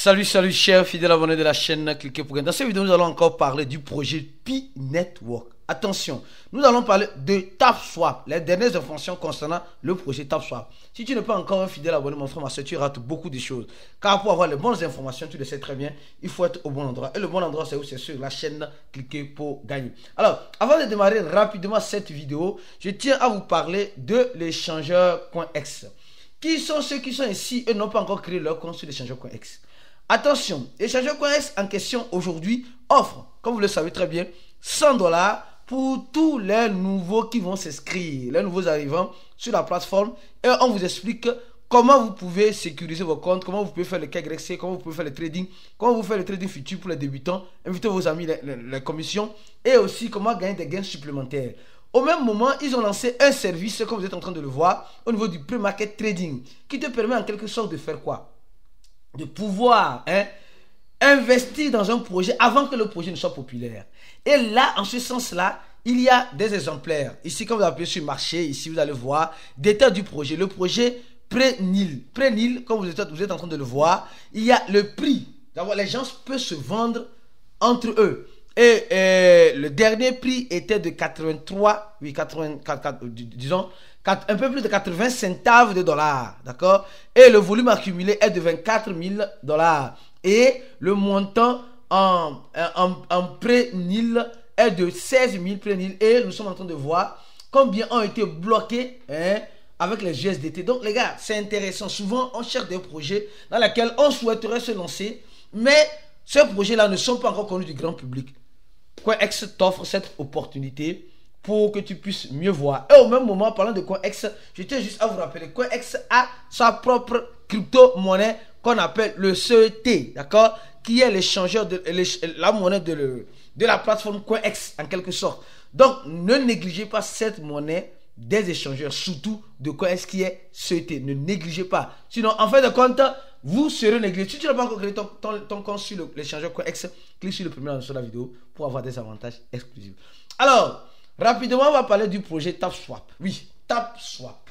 Salut chers fidèles abonnés de la chaîne Cliquez pour gagner. Dans cette vidéo, nous allons encore parler du projet Pi Network. Attention, nous allons parler de TapSwap, les dernières informations concernant le projet TapSwap. Si tu n'es pas encore un fidèle abonné, mon frère, ma soeur, tu rates beaucoup de choses. Car pour avoir les bonnes informations, tu le sais très bien, il faut être au bon endroit. Et le bon endroit, c'est où? C'est sur la chaîne Cliquez pour gagner. Alors, avant de démarrer rapidement cette vidéo, je tiens à vous parler de l'échangeur CoinEx. Qui sont ceux qui sont ici et n'ont pas encore créé leur compte sur l'échangeur CoinEx? Attention, l'échangeur CoinEx en question aujourd'hui offre, comme vous le savez très bien, 100 $ pour tous les nouveaux qui vont s'inscrire, les nouveaux arrivants sur la plateforme. Et on vous explique comment vous pouvez sécuriser vos comptes, comment vous pouvez faire le KYC, comment vous pouvez faire le trading, comment vous faites le trading futur pour les débutants, invitez vos amis, les commissions, et aussi comment gagner des gains supplémentaires. Au même moment, ils ont lancé un service, comme vous êtes en train de le voir, au niveau du pre-market trading, qui te permet en quelque sorte de faire quoi? De pouvoir investir dans un projet avant que le projet ne soit populaire. Et là, en ce sens-là, il y a des exemplaires. Ici, quand vous appuyez sur marché, ici, vous allez voir détail du projet. Le projet Pré-Nil. Pré-Nil, comme vous êtes en train de le voir, il y a le prix. D'abord, les gens peuvent se vendre entre eux. Et le dernier prix était de 83, oui, 84, disons, un peu plus de 80 centaves de dollars, d'accord? Et le volume accumulé est de 24 000 $. Et le montant en pré-Nil est de 16 000 pré-Nil. Et nous sommes en train de voir combien ont été bloqués avec les USDT. Donc les gars, c'est intéressant. Souvent, on cherche des projets dans lesquels on souhaiterait se lancer, mais ces projets-là ne sont pas encore connus du grand public. CoinEx t'offre cette opportunité pour que tu puisses mieux voir. Et au même moment, parlant de CoinEx, je tiens juste à vous rappeler, CoinEx a sa propre crypto-monnaie qu'on appelle le CET, d'accord? Qui est l'échangeur de la monnaie de la plateforme CoinEx, en quelque sorte. Donc, ne négligez pas cette monnaie des échangeurs, surtout de CoinEx qui est CET. Ne négligez pas. Sinon, en fin de compte, vous serez négligé. Si tu n'as pas encore créé ton compte sur l'échangeur CoinEx, clique sur le premier lien sur la vidéo pour avoir des avantages exclusifs. Alors, rapidement, on va parler du projet TapSwap. Oui, TapSwap.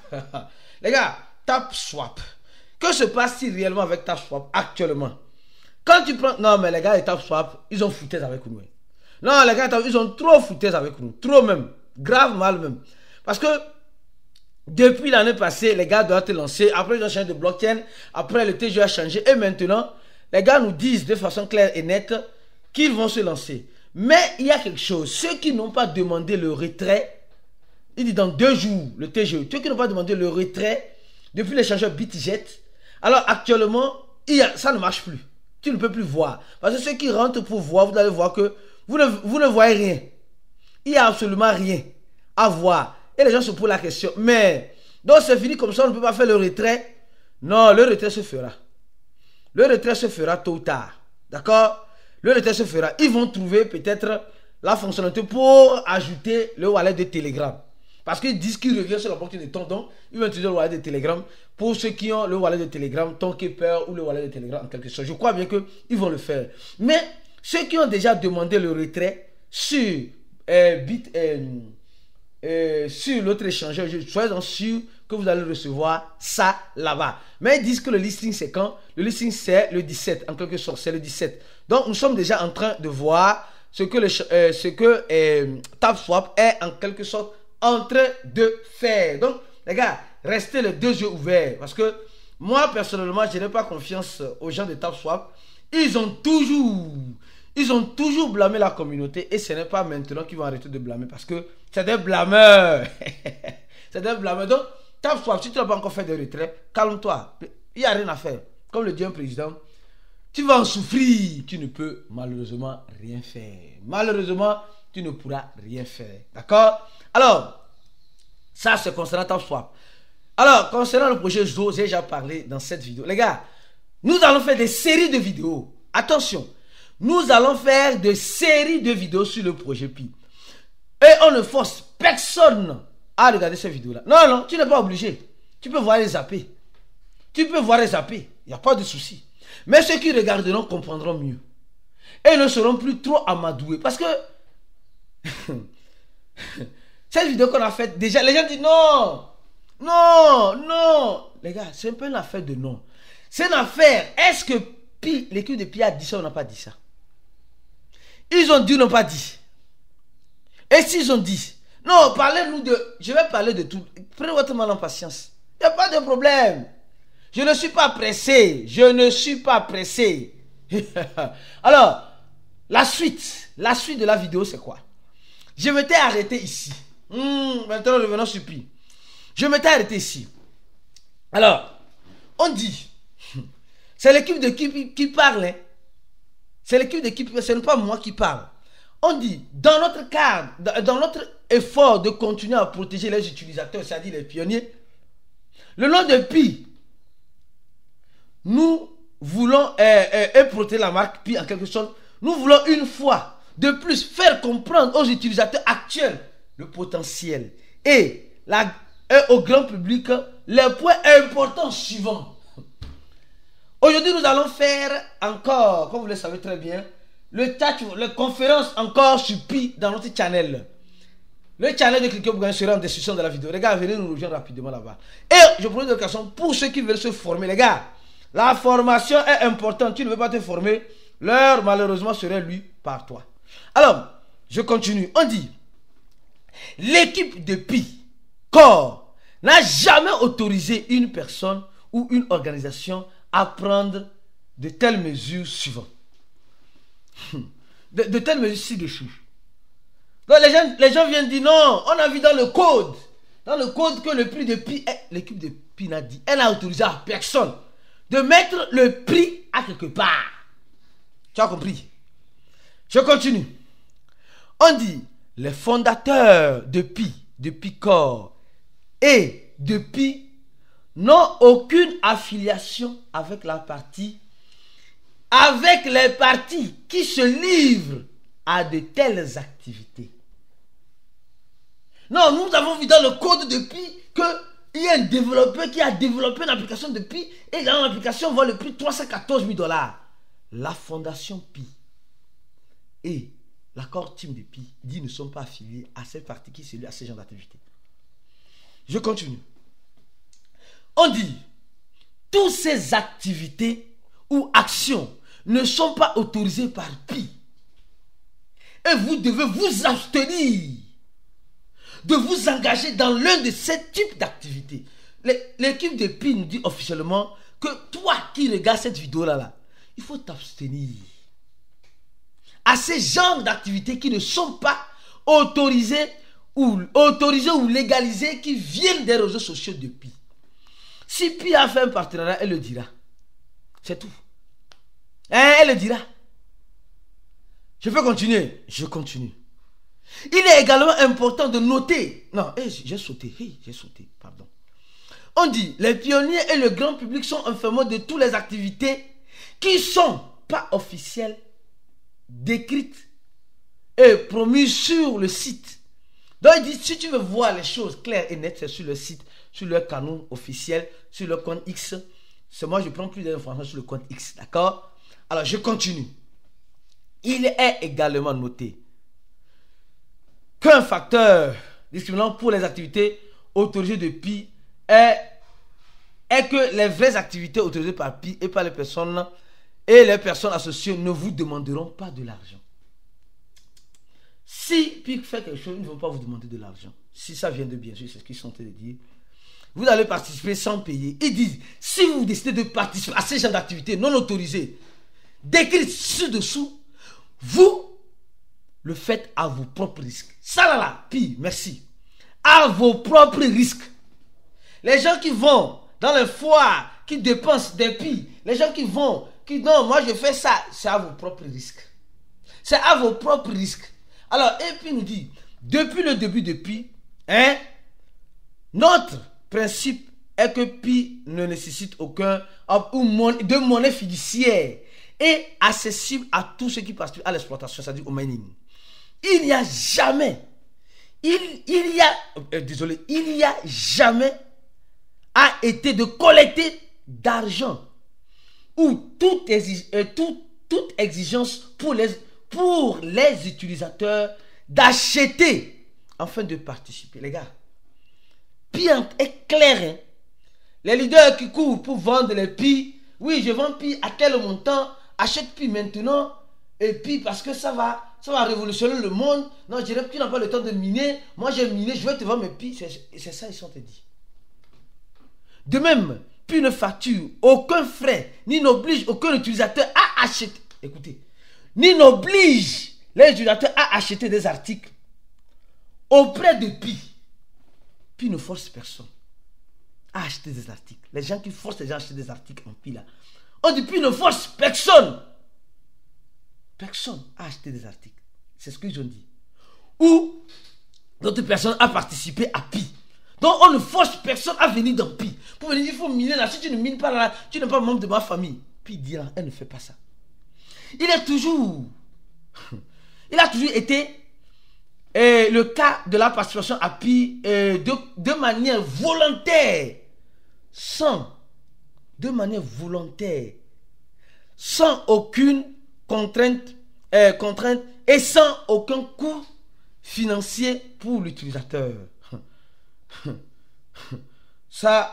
Les gars, TapSwap. Que se passe-t-il réellement avec TapSwap actuellement? Quand tu prends... Non, mais les gars, les TapSwap, ils ont foutaise avec nous. Non, les gars, ils ont trop foutaise avec nous. Trop même. Grave mal même. Parce que depuis l'année passée, les gars doivent être lancés. Après, ils ont changé de blockchain. Après, le TGE a changé. Et maintenant, les gars nous disent de façon claire et nette qu'ils vont se lancer. Mais il y a quelque chose. Ceux qui n'ont pas demandé le retrait, il dit dans 2 jours, le TGE, ceux qui n'ont pas demandé le retrait depuis l'échangeur BitJet, alors actuellement, ça ne marche plus. Tu ne peux plus voir. Parce que ceux qui rentrent pour voir, vous allez voir que vous ne voyez rien. Il n'y a absolument rien à voir. Et les gens se posent la question. Mais, donc c'est fini comme ça, on ne peut pas faire le retrait. Non, le retrait se fera. Le retrait se fera tôt ou tard. D'accord? Le retrait se fera. Ils vont trouver peut-être la fonctionnalité pour ajouter le wallet de Telegram. Parce qu'ils disent qu'ils reviennent sur la blockchain de Tonton. Ils vont utiliser le wallet de Telegram. Pour ceux qui ont le wallet de Telegram, Tonkeeper ou le wallet de Telegram en quelque sorte. Je crois bien qu'ils vont le faire. Mais ceux qui ont déjà demandé le retrait sur sur l'autre échangeur, soyez sûrs que vous allez recevoir ça là-bas. Mais ils disent que le listing c'est quand? Le listing c'est le 17, en quelque sorte, c'est le 17. Donc nous sommes déjà en train de voir ce que TapSwap est en quelque sorte en train de faire. Donc les gars, restez les 2 yeux ouverts. Parce que moi personnellement, je n'ai pas confiance aux gens de TapSwap. Ils ont toujours blâmé la communauté et ce n'est pas maintenant qu'ils vont arrêter de blâmer parce que c'est des blâmeurs. C'est des blâmeurs. Donc, TapSwap, si tu n'as pas encore fait de retrait, calme-toi. Il n'y a rien à faire. Comme le dit un président, tu vas en souffrir. Tu ne peux malheureusement rien faire. Malheureusement, tu ne pourras rien faire. D'accord? Alors, ça c'est concernant TapSwap. Alors, concernant le projet Zo, j'ai déjà parlé dans cette vidéo. Les gars, nous allons faire des séries de vidéos. Attention. Nous allons faire des séries de vidéos sur le projet Pi. Et on ne force personne à regarder ces vidéos-là. Non, non, tu n'es pas obligé. Tu peux voir les zapper. Tu peux voir les zapper. Il n'y a pas de souci. Mais ceux qui regarderont comprendront mieux. Et ne seront plus trop amadoués. Parce que cette vidéo qu'on a faite, déjà, les gens disent non. Non, non. Les gars, c'est un peu une affaire de non. C'est une affaire. Est-ce que Pi, l'équipe de Pi a dit ça, on n'a pas dit ça. Ils ont dit, ils n'ont pas dit. Et s'ils ont dit, non, parlez-nous de... Je vais parler de tout. Prenez votre mal en patience. Il n'y a pas de problème. Je ne suis pas pressé. Je ne suis pas pressé. Alors, la suite de la vidéo, c'est quoi? Je m'étais arrêté ici. Maintenant, revenons sur Pi. Je m'étais arrêté ici. Alors, on dit, c'est l'équipe de qui parle. Hein. C'est l'équipe de qui, ce n'est pas moi qui parle. On dit, dans notre cadre, dans notre effort de continuer à protéger les utilisateurs, c'est-à-dire les pionniers, le nom de Pi, nous voulons protéger la marque Pi en quelque sorte. Nous voulons une fois de plus faire comprendre aux utilisateurs actuels le potentiel et au grand public les points importants suivants. Aujourd'hui, nous allons faire encore, comme vous le savez très bien, les conférences encore sur Pi dans notre channel. Le channel de Cliquez pour gagner sera en description de la vidéo. Les gars, venez nous rejoindre rapidement là-bas. Et je prends une occasion pour ceux qui veulent se former. Les gars, la formation est importante. Tu ne veux pas te former, l'heure malheureusement serait lui par toi. Alors, je continue. On dit, l'équipe de Pi, Corps, n'a jamais autorisé une personne ou une organisation à prendre de telles mesures suivantes. De telles mesures ci-dessus. Donc les gens viennent dire non, on a vu dans le code que le prix de Pi, l'équipe de Pi n'a dit, elle n'a autorisé à personne de mettre le prix à quelque part. Tu as compris? Je continue. On dit, les fondateurs de Pi Corps et de Pi n'ont aucune affiliation avec les partis qui se livrent à de telles activités. Non, nous avons vu dans le code de Pi qu'il y a un développeur qui a développé une application de Pi et dans l'application vaut le prix 314 000 $. La fondation Pi et l'accord team de Pi dit ne sont pas affiliés à ces partis qui se lient à ces genres d'activités. Je continue. On dit, toutes ces activités ou actions ne sont pas autorisées par Pi. Et vous devez vous abstenir de vous engager dans l'un de ces types d'activités. L'équipe de Pi nous dit officiellement que toi qui regardes cette vidéo-là, il faut t'abstenir à ces genres d'activités qui ne sont pas autorisées ou légalisées, qui viennent des réseaux sociaux de Pi. Si Pi a fait un partenariat, elle le dira. C'est tout. Elle le dira. Je peux continuer? Je continue. Il est également important de noter. Non, j'ai sauté. Pardon. On dit, les pionniers et le grand public sont informés de toutes les activités qui ne sont pas officielles, décrites et promues sur le site. Donc il dit, si tu veux voir les choses claires et nettes, c'est sur le site, sur le canal officiel, sur le compte X. C'est moi, je prends plus d'informations sur le compte X, d'accord? Alors, je continue. Il est également noté qu'un facteur discriminant pour les activités autorisées de Pi est que les vraies activités autorisées par Pi et par les personnes associées ne vous demanderont pas de l'argent. Si Pi fait quelque chose, ils ne vont pas vous demander de l'argent. Si ça vient de bien sûr, c'est ce qu'ils sont en train de dire. Vous allez participer sans payer. Ils disent, si vous décidez de participer à ces genres d'activités non autorisées, décrites ci-dessous, vous le faites à vos propres risques. Ça là, Pi, merci. À vos propres risques. Les gens qui vont dans les foires, qui dépensent des Pi, les gens qui non, moi je fais ça, c'est à vos propres risques. C'est à vos propres risques. Alors, et puis nous dit, depuis le début de Pi, notre principe est que Pi ne nécessite de monnaie fiduciaire et accessible à tous ceux qui participent à l'exploitation, c'est-à-dire au mining. Il n'y a jamais été de collecter d'argent ou toute exigence pour les utilisateurs d'acheter afin de participer. Les gars, Pi est clair. Les leaders qui courent pour vendre les Pi oui, je vends Pi à tel montant, achète Pi maintenant, et puis parce que ça va révolutionner le monde. Non, je dirais que tu n'as pas le temps de miner. Moi, j'ai miné, je vais te vendre mes Pi. C'est ça, ils sont te dit. De même, Pi ne facture aucun frais, ni n'oblige aucun utilisateur à acheter. Écoutez, ni n'oblige les utilisateurs à acheter des articles auprès de Pi. Pi ne force personne à acheter des articles. Les gens qui forcent les gens à acheter des articles en Pi là, on dit Pi ne force personne. Personne à acheter des articles. C'est ce qu'ils ont dit. Ou d'autres personnes à participer à Pi. Donc on ne force personne à venir dans Pi. Pour venir, il faut miner là. Si tu ne mines pas là, tu n'es pas membre de ma famille. Pi dit là, elle ne fait pas ça. Il a toujours été le cas de la participation à Pi de manière volontaire, sans aucune contrainte et sans aucun coût financier pour l'utilisateur. Ça,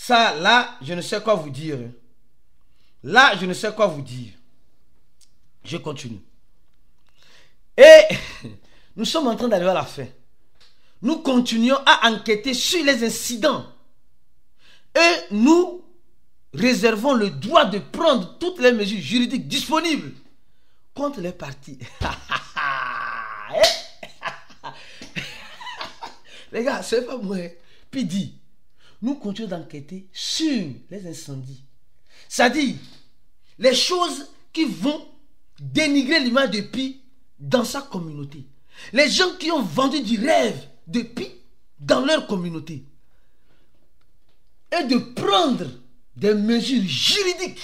là, je ne sais quoi vous dire. Je continue. Et nous sommes en train d'arriver à la fin. Nous continuons à enquêter sur les incidents. Et nous réservons le droit de prendre toutes les mesures juridiques disponibles contre les parties. Les gars, c'est pas moi. Puis dit, nous continuons d'enquêter sur les incendies. C'est-à-dire, les choses qui vont dénigrer l'image de Pi dans sa communauté. Les gens qui ont vendu du rêve de Pi dans leur communauté. Et de prendre des mesures juridiques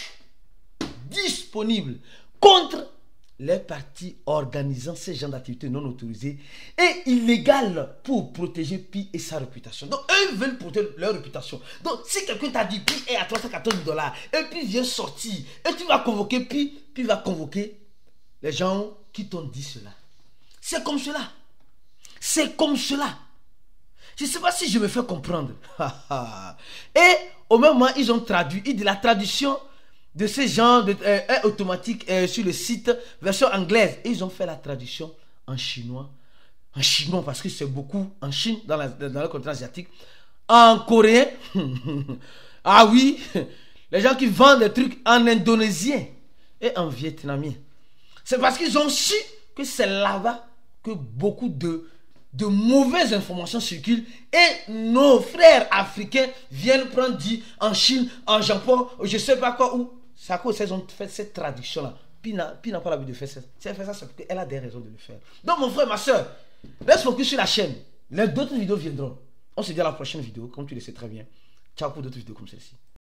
disponibles contre les partis organisant ces genres d'activités non autorisées et illégales pour protéger Pi et sa réputation. Donc, eux veulent protéger leur réputation. Donc, si quelqu'un t'a dit Pi est à $314 et puis vient sortir et tu vas convoquer Pi, Pi va convoquer les gens qui t'ont dit cela. C'est comme cela. C'est comme cela. Je ne sais pas si je me fais comprendre. Et au même moment, ils ont traduit. Et de la traduction de ces gens est automatique sur le site version anglaise. Et ils ont fait la traduction en chinois. En chinois parce que c'est beaucoup en Chine, dans le continent asiatique. En coréen. Ah oui. Les gens qui vendent des trucs en indonésien et en vietnamien. C'est parce qu'ils ont su que c'est là-bas que beaucoup de mauvaises informations circulent et nos frères africains viennent prendre dit en Chine, en Japon, je ne sais pas quoi où. C'est à cause qu'ils ont fait cette traduction-là. Pi n'a pas l'habitude de faire ça. Si elle fait ça, c'est parce qu'elle a des raisons de le faire. Donc mon frère, ma soeur, reste focus sur la chaîne. Les d'autres vidéos viendront. On se dit à la prochaine vidéo, comme tu le sais très bien. Ciao pour d'autres vidéos comme celle-ci.